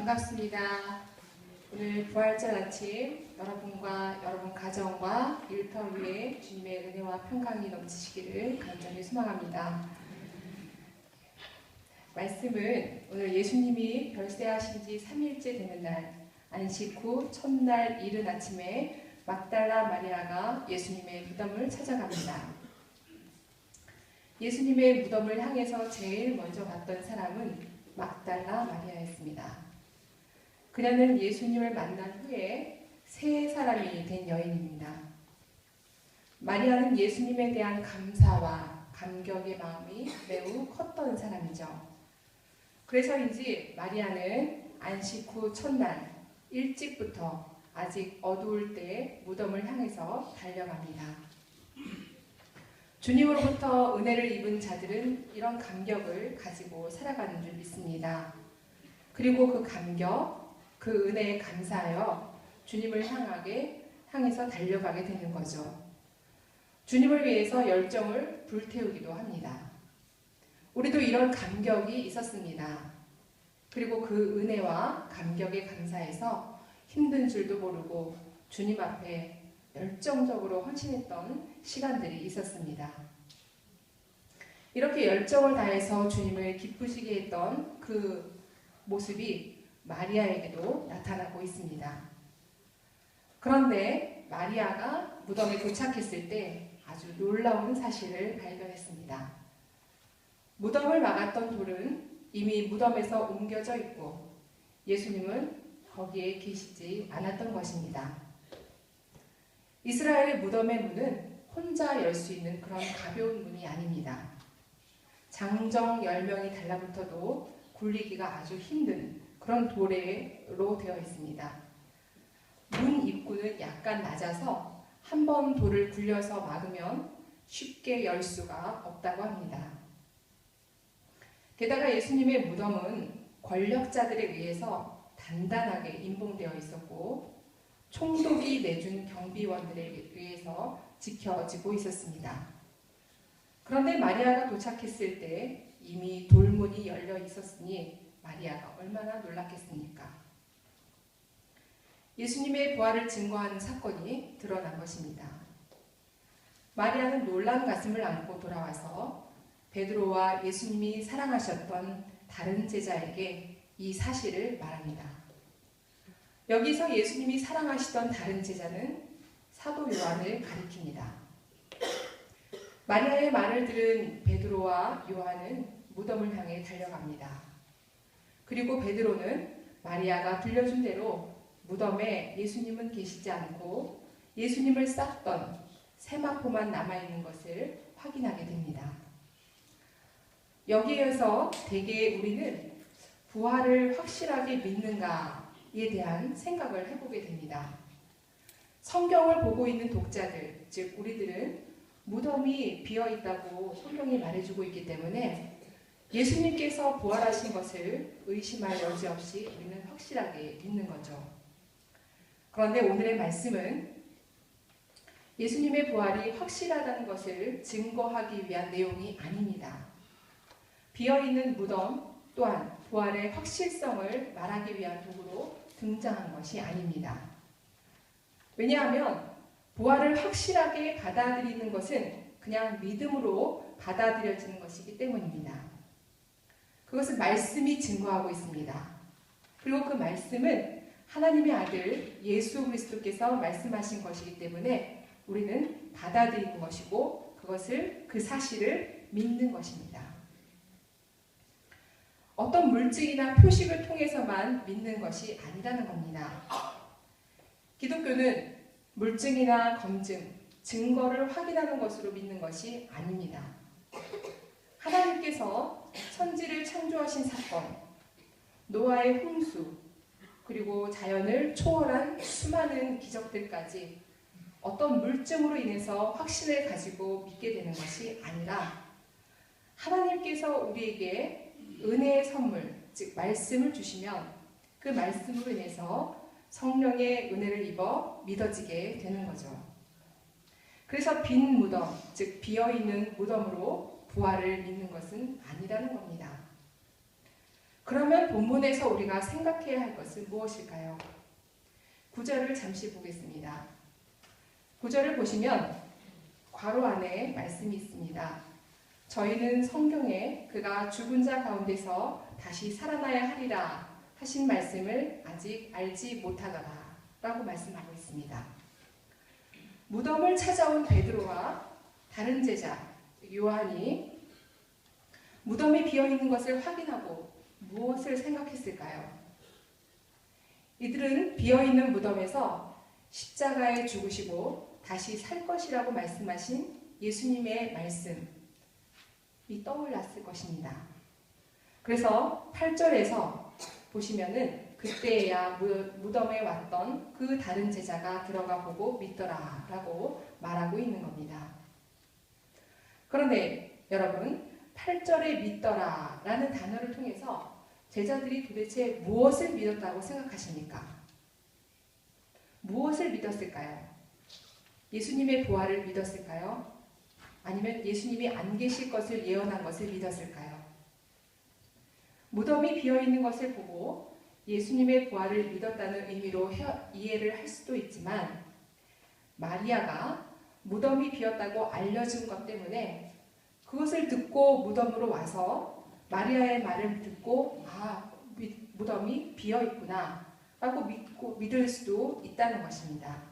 반갑습니다. 오늘 부활절 아침 여러분과 여러분 가정과 일터 위에 주님의 은혜와 평강이 넘치시기를 간절히 소망합니다. 말씀은 오늘 예수님이 별세하신 지 3일째 되는 날 안식 후 첫날 이른 아침에 막달라 마리아가 예수님의 무덤을 찾아갑니다. 예수님의 무덤을 향해서 제일 먼저 갔던 사람은 막달라 마리아였습니다. 그녀는 예수님을 만난 후에 세 사람이 된 여인입니다. 마리아는 예수님에 대한 감사와 감격의 마음이 매우 컸던 사람이죠. 그래서인지 마리아는 안식 후 첫날 일찍부터 아직 어두울 때 무덤을 향해서 달려갑니다. 주님으로부터 은혜를 입은 자들은 이런 감격을 가지고 살아가는 줄 믿습니다. 그리고 그 감격, 그 은혜에 감사하여 주님을 향해서 달려가게 되는 거죠. 주님을 위해서 열정을 불태우기도 합니다. 우리도 이런 감격이 있었습니다. 그리고 그 은혜와 감격에 감사해서 힘든 줄도 모르고 주님 앞에 열정적으로 헌신했던 시간들이 있었습니다. 이렇게 열정을 다해서 주님을 기쁘시게 했던 그 모습이 마리아에게도 나타나고 있습니다. 그런데 마리아가 무덤에 도착했을 때 아주 놀라운 사실을 발견했습니다. 무덤을 막았던 돌은 이미 무덤에서 옮겨져 있고 예수님은 거기에 계시지 않았던 것입니다. 이스라엘의 무덤의 문은 혼자 열 수 있는 그런 가벼운 문이 아닙니다. 장정 10명이 달라붙어도 굴리기가 아주 힘든 그런 도래로 되어 있습니다. 문 입구는 약간 낮아서 한 번 돌을 굴려서 막으면 쉽게 열 수가 없다고 합니다. 게다가 예수님의 무덤은 권력자들에 의해서 단단하게 임봉되어 있었고 총독이 내준 경비원들에 의해서 지켜지고 있었습니다. 그런데 마리아가 도착했을 때 이미 돌문이 열려 있었으니 마리아가 얼마나 놀랐겠습니까? 예수님의 부활을 증거하는 사건이 드러난 것입니다. 마리아는 놀란 가슴을 안고 돌아와서 베드로와 예수님이 사랑하셨던 다른 제자에게 이 사실을 말합니다. 여기서 예수님이 사랑하시던 다른 제자는 사도 요한을 가리킵니다. 마리아의 말을 들은 베드로와 요한은 무덤을 향해 달려갑니다. 그리고 베드로는 마리아가 들려준 대로 무덤에 예수님은 계시지 않고 예수님을 쌌던 세마포만 남아있는 것을 확인하게 됩니다. 여기에서 대개 우리는 부활을 확실하게 믿는가에 대한 생각을 해보게 됩니다. 성경을 보고 있는 독자들, 즉 우리들은 무덤이 비어있다고 성경이 말해주고 있기 때문에 예수님께서 부활하신 것을 의심할 여지 없이 우리는 확실하게 믿는 거죠. 그런데 오늘의 말씀은 예수님의 부활이 확실하다는 것을 증거하기 위한 내용이 아닙니다. 비어있는 무덤 또한 부활의 확실성을 말하기 위한 도구로 등장한 것이 아닙니다. 왜냐하면 부활을 확실하게 받아들이는 것은 그냥 믿음으로 받아들여지는 것이기 때문입니다. 그것은 말씀이 증거하고 있습니다. 그리고 그 말씀은 하나님의 아들 예수 그리스도께서 말씀하신 것이기 때문에 우리는 받아들이는 것이고 그 사실을 믿는 것입니다. 어떤 물증이나 표식을 통해서만 믿는 것이 아니라는 겁니다. 기독교는 물증이나 검증, 증거를 확인하는 것으로 믿는 것이 아닙니다. 하나님께서 천지를 창조하신 사건, 노아의 홍수, 그리고 자연을 초월한 수많은 기적들까지 어떤 물증으로 인해서 확신을 가지고 믿게 되는 것이 아니라 하나님께서 우리에게 은혜의 선물, 즉 말씀을 주시면 그 말씀으로 인해서 성령의 은혜를 입어 믿어지게 되는 거죠. 그래서 빈 무덤, 즉 비어있는 무덤으로 부활을 믿는 것은 아니라는 겁니다. 그러면 본문에서 우리가 생각해야 할 것은 무엇일까요? 9절을 잠시 보겠습니다. 9절을 보시면 괄호 안에 말씀이 있습니다. 저희는 성경에 그가 죽은 자 가운데서 다시 살아나야 하리라 하신 말씀을 아직 알지 못하더라 라고 말씀하고 있습니다. 무덤을 찾아온 베드로와 다른 제자 요한이 무덤이 비어있는 것을 확인하고 무엇을 생각했을까요? 이들은 비어있는 무덤에서 십자가에 죽으시고 다시 살 것이라고 말씀하신 예수님의 말씀이 떠올랐을 것입니다. 그래서 8절에서 보시면은 그때야 무덤에 왔던 그 다른 제자가 들어가 보고 믿더라 라고 말하고 있는 겁니다. 그런데 여러분 8절에 믿더라 라는 단어를 통해서 제자들이 도대체 무엇을 믿었다고 생각하십니까? 무엇을 믿었을까요? 예수님의 부활을 믿었을까요? 아니면 예수님이 안 계실 것을 예언한 것을 믿었을까요? 무덤이 비어있는 것을 보고 예수님의 부활을 믿었다는 의미로 이해를 할 수도 있지만 마리아가 무덤이 비었다고 알려준 것 때문에 그것을 듣고 무덤으로 와서 마리아의 말을 듣고 무덤이 비어있구나 라고 믿을 수도 있다는 것입니다.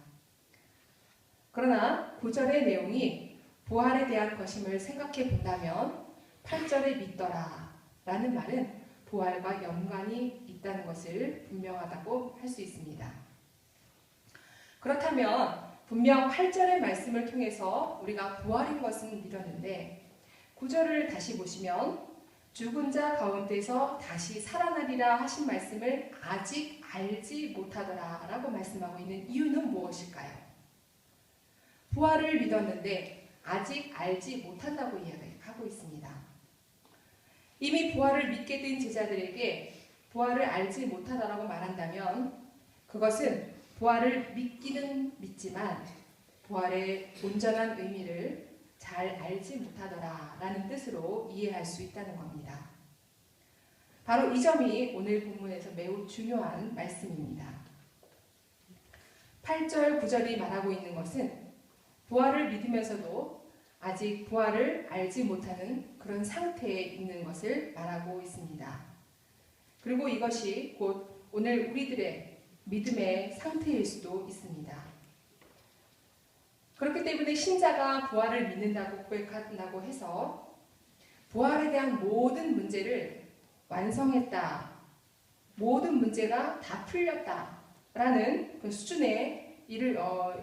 그러나 9절의 내용이 부활에 대한 것임을 생각해 본다면 8절에 믿더라 라는 말은 부활과 연관이 있다는 것을 분명하다고 할 수 있습니다. 그렇다면 분명 8절의 말씀을 통해서 우리가 부활인 것은 믿었는데 9절을 다시 보시면 죽은 자 가운데서 다시 살아나리라 하신 말씀을 아직 알지 못하더라 라고 말씀하고 있는 이유는 무엇일까요? 부활을 믿었는데 아직 알지 못한다고 이야기하고 있습니다. 이미 부활을 믿게 된 제자들에게 부활을 알지 못하다라고 말한다면 그것은 부활을 믿기는 믿지만 부활의 온전한 의미를 잘 알지 못하더라 라는 뜻으로 이해할 수 있다는 겁니다. 바로 이 점이 오늘 본문에서 매우 중요한 말씀입니다. 8절, 9절이 말하고 있는 것은 부활을 믿으면서도 아직 부활을 알지 못하는 그런 상태에 있는 것을 말하고 있습니다. 그리고 이것이 곧 오늘 우리들의 믿음의 상태일 수도 있습니다. 그렇기 때문에 신자가 부활을 믿는다고 고백한다고 해서 부활에 대한 모든 문제를 완성했다, 모든 문제가 다 풀렸다라는 그 수준에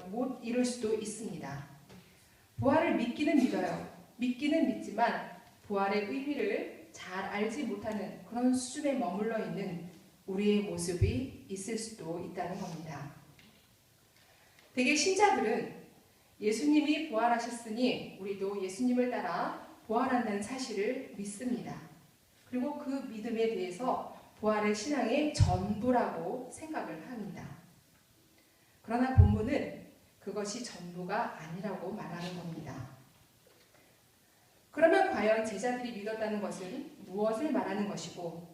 못 이룰 수도 있습니다. 부활을 믿기는 믿어요. 믿기는 믿지만 부활의 의미를 잘 알지 못하는 그런 수준에 머물러 있는 우리의 모습이 있을 수도 있다는 겁니다. 대개 신자들은 예수님이 부활하셨으니 우리도 예수님을 따라 부활한다는 사실을 믿습니다. 그리고 그 믿음에 대해서 부활의 신앙의 전부라고 생각을 합니다. 그러나 본문은 그것이 전부가 아니라고 말하는 겁니다. 그러면 과연 제자들이 믿었다는 것은 무엇을 말하는 것이고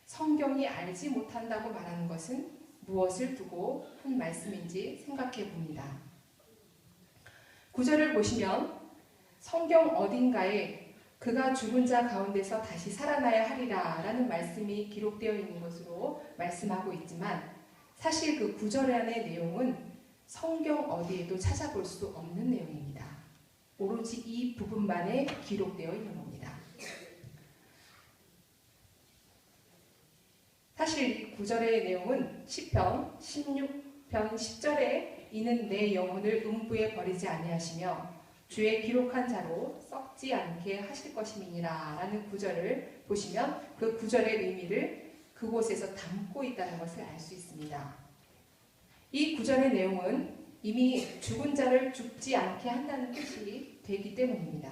성경이 알지 못한다고 말하는 것은 무엇을 두고 한 말씀인지 생각해 봅니다. 9절을 보시면 성경 어딘가에 그가 죽은 자 가운데서 다시 살아나야 하리라 라는 말씀이 기록되어 있는 것으로 말씀하고 있지만 사실 그 9절 안의 내용은 성경 어디에도 찾아볼 수 없는 내용입니다. 오로지 이 부분만에 기록되어 있는 겁니다. 사실 9절의 내용은 시편 16편 10절에 이는 내 영혼을 음부에 버리지 아니하시며 주의 기록한 자로 썩지 않게 하실 것임이니라 라는 구절을 보시면 그 구절의 의미를 그곳에서 담고 있다는 것을 알 수 있습니다. 이 구절의 내용은 이미 죽은 자를 죽지 않게 한다는 뜻이 되기 때문입니다.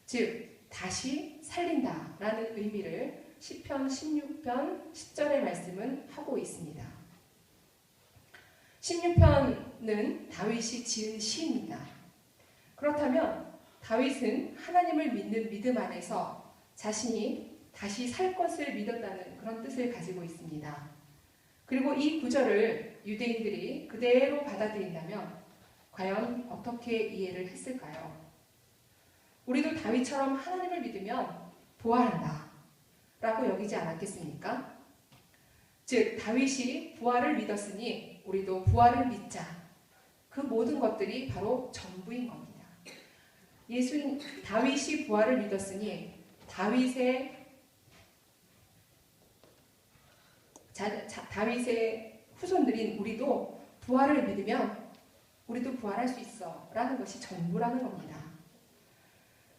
즉 다시 살린다 라는 의미를 시편 16편 10절의 말씀은 하고 있습니다. 16편은 다윗이 지은 시입니다. 그렇다면 다윗은 하나님을 믿는 믿음 안에서 자신이 다시 살 것을 믿었다는 그런 뜻을 가지고 있습니다. 그리고 이 구절을 유대인들이 그대로 받아들인다면 과연 어떻게 이해를 했을까요? 우리도 다윗처럼 하나님을 믿으면 부활한다 라고 여기지 않았겠습니까? 즉 다윗이 부활을 믿었으니 우리도 부활을 믿자. 그 모든 것들이 바로 전부인 겁니다. 다윗이 부활을 믿었으니 다윗의 후손들인 우리도 부활을 믿으면 우리도 부활할 수 있어 라는 것이 전부라는 겁니다.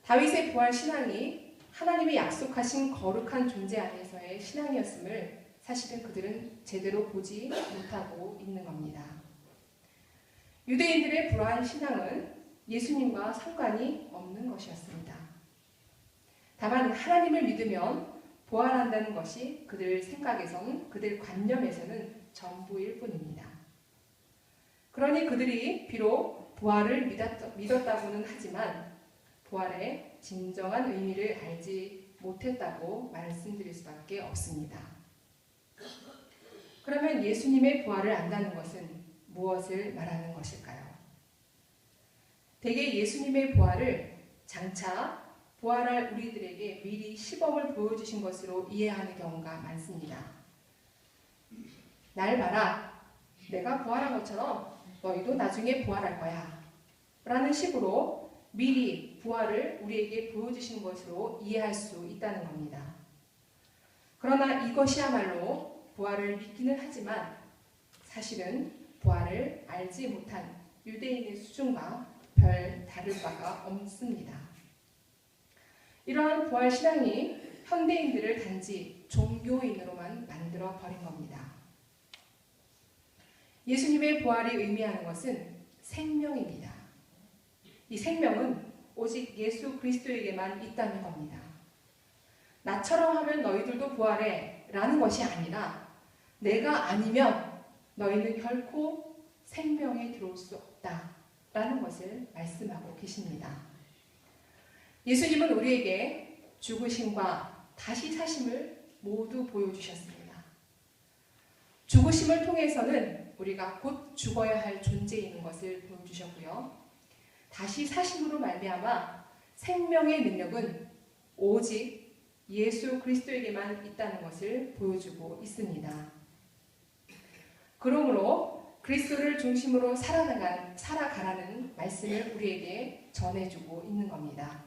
다윗의 부활 신앙이 하나님이 약속하신 거룩한 존재 안에서의 신앙이었음을 사실은 그들은 제대로 보지 못하고 있는 겁니다. 유대인들의 부활 신앙은 예수님과 상관이 없는 것이었습니다. 다만 하나님을 믿으면 부활한다는 것이 그들 생각에서는, 그들 관념에서는 전부일 뿐입니다. 그러니 그들이 비록 부활을 믿었다고는 하지만 부활의 진정한 의미를 알지 못했다고 말씀드릴 수밖에 없습니다. 그러면 예수님의 부활을 안다는 것은 무엇을 말하는 것일까요? 대개 예수님의 부활을 장차 부활할 우리들에게 미리 시범을 보여주신 것으로 이해하는 경우가 많습니다. 날 봐라, 내가 부활한 것처럼 너희도 나중에 부활할 거야 라는 식으로 미리 부활을 우리에게 보여주신 것으로 이해할 수 있다는 겁니다. 그러나 이것이야말로 부활을 믿기는 하지만 사실은 부활을 알지 못한 유대인의 수준과 별 다를 바가 없습니다. 이러한 부활 신앙이 현대인들을 단지 종교인으로만 만들어 버린 겁니다. 예수님의 부활이 의미하는 것은 생명입니다. 이 생명은 오직 예수 그리스도에게만 있다는 겁니다. 나처럼 하면 너희들도 부활해 라는 것이 아니라 내가 아니면 너희는 결코 생명에 들어올 수 없다 라는 것을 말씀하고 계십니다. 예수님은 우리에게 죽으심과 다시 사심을 모두 보여주셨습니다. 죽으심을 통해서는 우리가 곧 죽어야 할 존재인 것을 보여주셨고요. 다시 사심으로 말미암아 생명의 능력은 오직 예수 그리스도에게만 있다는 것을 보여주고 있습니다. 그러므로 그리스도를 중심으로 살아가라는 말씀을 우리에게 전해주고 있는 겁니다.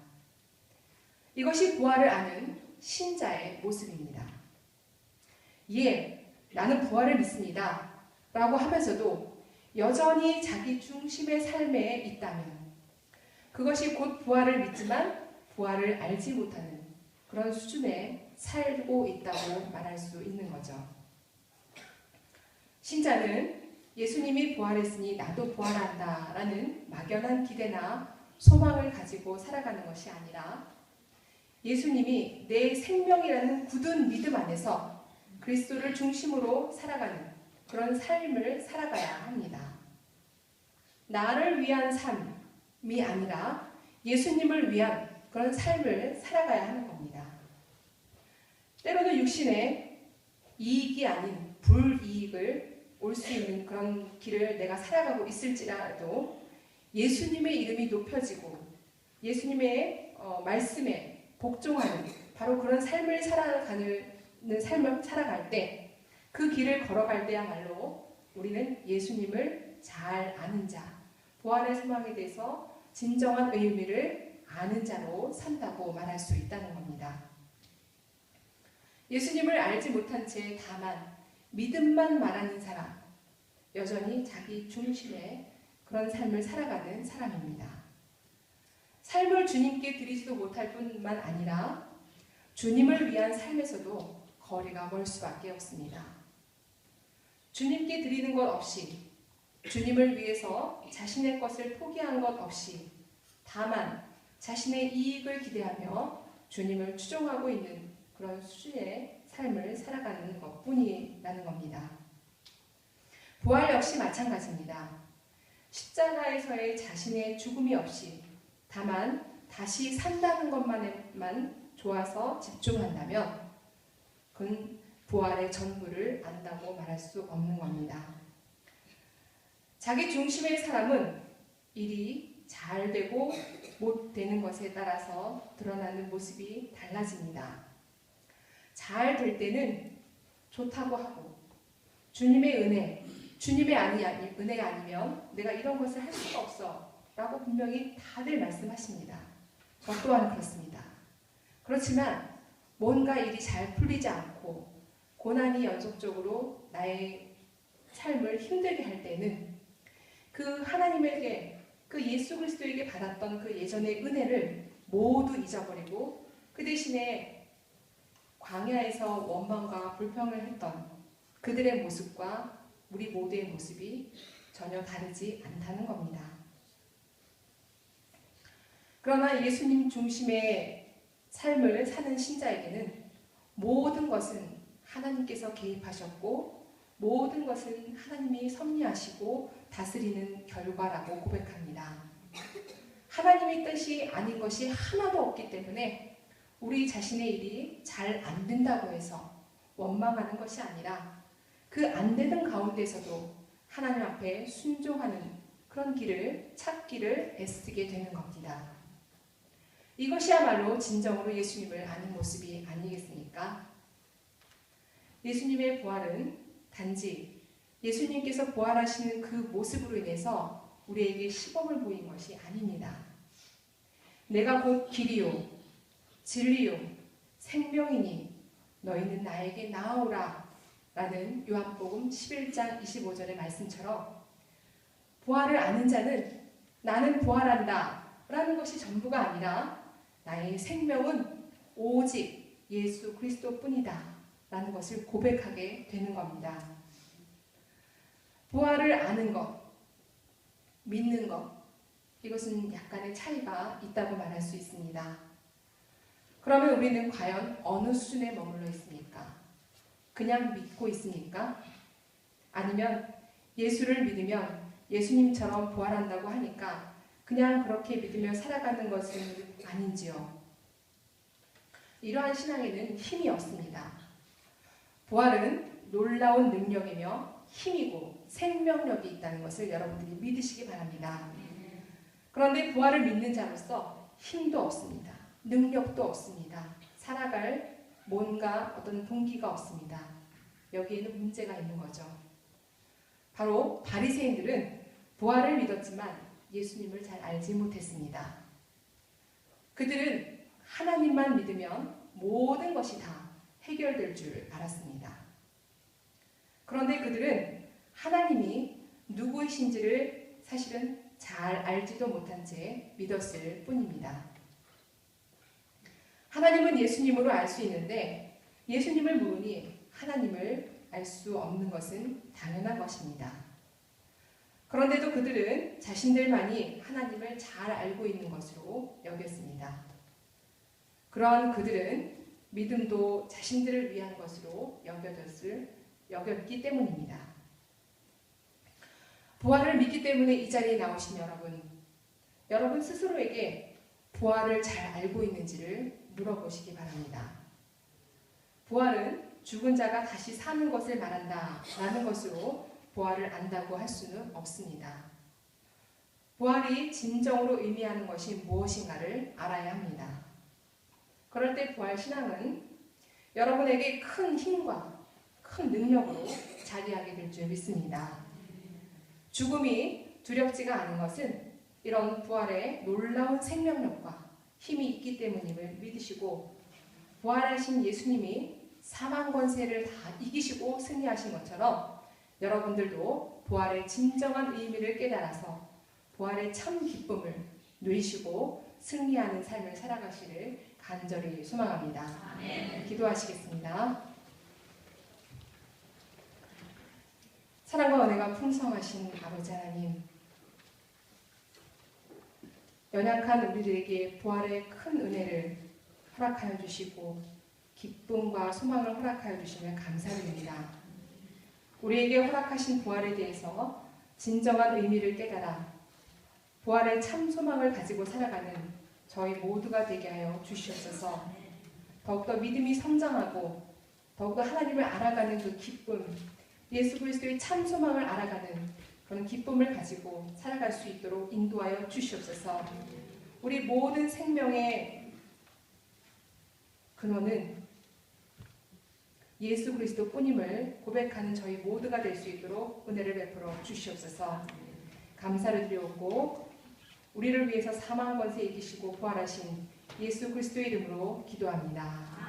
이것이 부활을 아는 신자의 모습입니다. 나는 부활을 믿습니다 라고 하면서도 여전히 자기 중심의 삶에 있다면 그것이 곧 부활을 믿지만 부활을 알지 못하는 그런 수준에 살고 있다고 말할 수 있는 거죠. 신자는 예수님이 부활했으니 나도 부활한다 라는 막연한 기대나 소망을 가지고 살아가는 것이 아니라 예수님이 내 생명이라는 굳은 믿음 안에서 그리스도를 중심으로 살아가는 그런 삶을 살아가야 합니다. 나를 위한 삶이 아니라 예수님을 위한 그런 삶을 살아가야 하는 겁니다. 때로는 육신의 이익이 아닌 불이익을 올 수 있는 그런 길을 내가 살아가고 있을지라도 예수님의 이름이 높여지고 예수님의 말씀에 복종하는 바로 그런 삶을 살아갈 때 그 길을 걸어갈 때야말로 우리는 예수님을 잘 아는 자, 부활의 소망에 대해서 진정한 의미를 아는 자로 산다고 말할 수 있다는 겁니다. 예수님을 알지 못한 채 다만 믿음만 말하는 사람, 여전히 자기 중심의 그런 삶을 살아가는 사람입니다. 삶을 주님께 드리지도 못할 뿐만 아니라 주님을 위한 삶에서도 거리가 멀 수밖에 없습니다. 주님께 드리는 것 없이, 주님을 위해서 자신의 것을 포기한 것 없이 다만 자신의 이익을 기대하며 주님을 추종하고 있는 그런 수준의 삶을 살아가는 것뿐이라는 겁니다. 부활 역시 마찬가지입니다. 십자가에서의 자신의 죽음이 없이 다만 다시 산다는 것만에만 좋아서 집중한다면 그건 부활의 전부를 안다고 말할 수 없는 겁니다. 자기 중심의 사람은 일이 잘 되고 못 되는 것에 따라서 드러나는 모습이 달라집니다. 잘 될 때는 좋다고 하고 주님의 은혜, 주님의 은혜가 아니면 내가 이런 것을 할 수가 없어 라고 분명히 다들 말씀하십니다. 저 또한 그렇습니다. 그렇지만 뭔가 일이 잘 풀리지 않고 고난이 연속적으로 나의 삶을 힘들게 할 때는 그 하나님에게 그 예수 그리스도에게 받았던 그 예전의 은혜를 모두 잊어버리고 그 대신에 광야에서 원망과 불평을 했던 그들의 모습과 우리 모두의 모습이 전혀 다르지 않다는 겁니다. 그러나 예수님 중심의 삶을 사는 신자에게는 모든 것은 하나님께서 개입하셨고 모든 것은 하나님이 섭리하시고 다스리는 결과라고 고백합니다. 하나님의 뜻이 아닌 것이 하나도 없기 때문에 우리 자신의 일이 잘 안 된다고 해서 원망하는 것이 아니라 그 안 되는 가운데서도 하나님 앞에 순종하는 그런 길을 찾기를 애쓰게 되는 겁니다. 이것이야말로 진정으로 예수님을 아는 모습이 아니겠습니까? 예수님의 부활은 단지 예수님께서 부활하시는 그 모습으로 인해서 우리에게 시범을 보인 것이 아닙니다. 내가 곧 길이요 진리요 생명이니 너희는 나에게 나아오라 라는 요한복음 11장 25절의 말씀처럼 부활을 아는 자는 나는 부활한다 라는 것이 전부가 아니라 나의 생명은 오직 예수 그리스도뿐이다 라는 것을 고백하게 되는 겁니다. 부활을 아는 것, 믿는 것, 이것은 약간의 차이가 있다고 말할 수 있습니다. 그러면 우리는 과연 어느 수준에 머물러 있습니까? 그냥 믿고 있습니까? 아니면 예수를 믿으면 예수님처럼 부활한다고 하니까 그냥 그렇게 믿으며 살아가는 것은 아닌지요? 이러한 신앙에는 힘이 없습니다. 부활은 놀라운 능력이며 힘이고 생명력이 있다는 것을 여러분들이 믿으시기 바랍니다. 그런데 부활을 믿는 자로서 힘도 없습니다. 능력도 없습니다. 살아갈 뭔가 어떤 동기가 없습니다. 여기에는 문제가 있는 거죠. 바로 바리새인들은 부활을 믿었지만 예수님을 잘 알지 못했습니다. 그들은 하나님만 믿으면 모든 것이 다 해결될 줄 알았습니다. 그런데 그들은 하나님이 누구이신지를 사실은 잘 알지도 못한 채 믿었을 뿐입니다. 하나님은 예수님으로 알 수 있는데 예수님을 모르니 하나님을 알 수 없는 것은 당연한 것입니다. 그런데도 그들은 자신들만이 하나님을 잘 알고 있는 것으로 여겼습니다. 그러한 그들은 믿음도 자신들을 위한 것으로 여겼기 때문입니다. 부활을 믿기 때문에 이 자리에 나오신 여러분 스스로에게 부활을 잘 알고 있는지를 물어보시기 바랍니다. 부활은 죽은 자가 다시 사는 것을 말한다 라는 것으로 부활을 안다고 할 수는 없습니다. 부활이 진정으로 의미하는 것이 무엇인가를 알아야 합니다. 그럴 때 부활 신앙은 여러분에게 큰 힘과 큰 능력으로 자리하게 될 줄 믿습니다. 죽음이 두렵지가 않은 것은 이런 부활의 놀라운 생명력과 힘이 있기 때문임을 믿으시고 부활하신 예수님이 사망 권세를 다 이기시고 승리하신 것처럼 여러분들도 부활의 진정한 의미를 깨달아서 부활의 참 기쁨을 누리시고 승리하는 삶을 살아가시를 간절히 소망합니다. 아멘. 기도하시겠습니다. 사랑과 은혜가 풍성하신 아버지 하나님, 연약한 우리들에게 부활의 큰 은혜를 허락하여 주시고 기쁨과 소망을 허락하여 주시면 감사드립니다. 우리에게 허락하신 부활에 대해서 진정한 의미를 깨달아 부활의 참 소망을 가지고 살아가는 저희 모두가 되게 하여 주시옵소서. 더욱더 믿음이 성장하고 더욱더 하나님을 알아가는 그 기쁨, 예수 그리스도의 참 소망을 알아가는 그런 기쁨을 가지고 살아갈 수 있도록 인도하여 주시옵소서. 우리 모든 생명의 근원은 예수 그리스도 뿐임을 고백하는 저희 모두가 될 수 있도록 은혜를 베풀어 주시옵소서. 감사를 드리옵고 우리를 위해서 사망 권세 이기시고 부활하신 예수 그리스도의 이름으로 기도합니다.